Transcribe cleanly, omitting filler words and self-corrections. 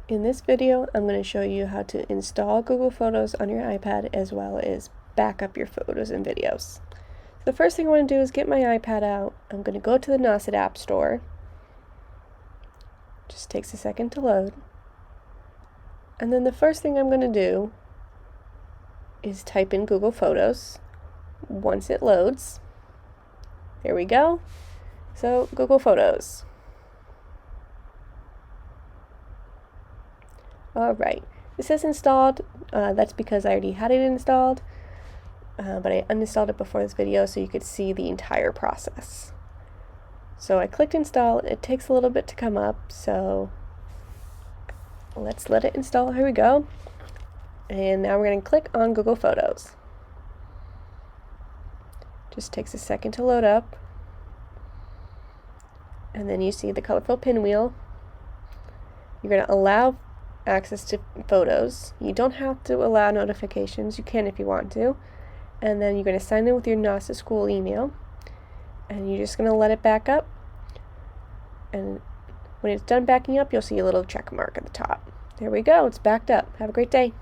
In this video, I'm going to show you how to install Google Photos on your iPad as well as back up your photos and videos. The first thing I want to do is get my iPad out. I'm going to go to the Nauset App Store. Just takes a second to load. And then the first thing I'm going to do is type in Google Photos. Once it loads, there we go. So Google Photos. Alright, it says installed. That's because I already had it installed, but I uninstalled it before this video so you could see the entire process. So I clicked install. It takes a little bit to come up, so let's let it install. Here we go. And now we're going to click on Google Photos. Just takes a second to load up. And then you see the colorful pinwheel. You're going to allow access to photos. You don't have to allow notifications. You can if you want to. And then you're going to sign in with your Nauset school email. And you're just going to let it back up. And when it's done backing up, you'll see a little check mark at the top. There we go. It's backed up. Have a great day.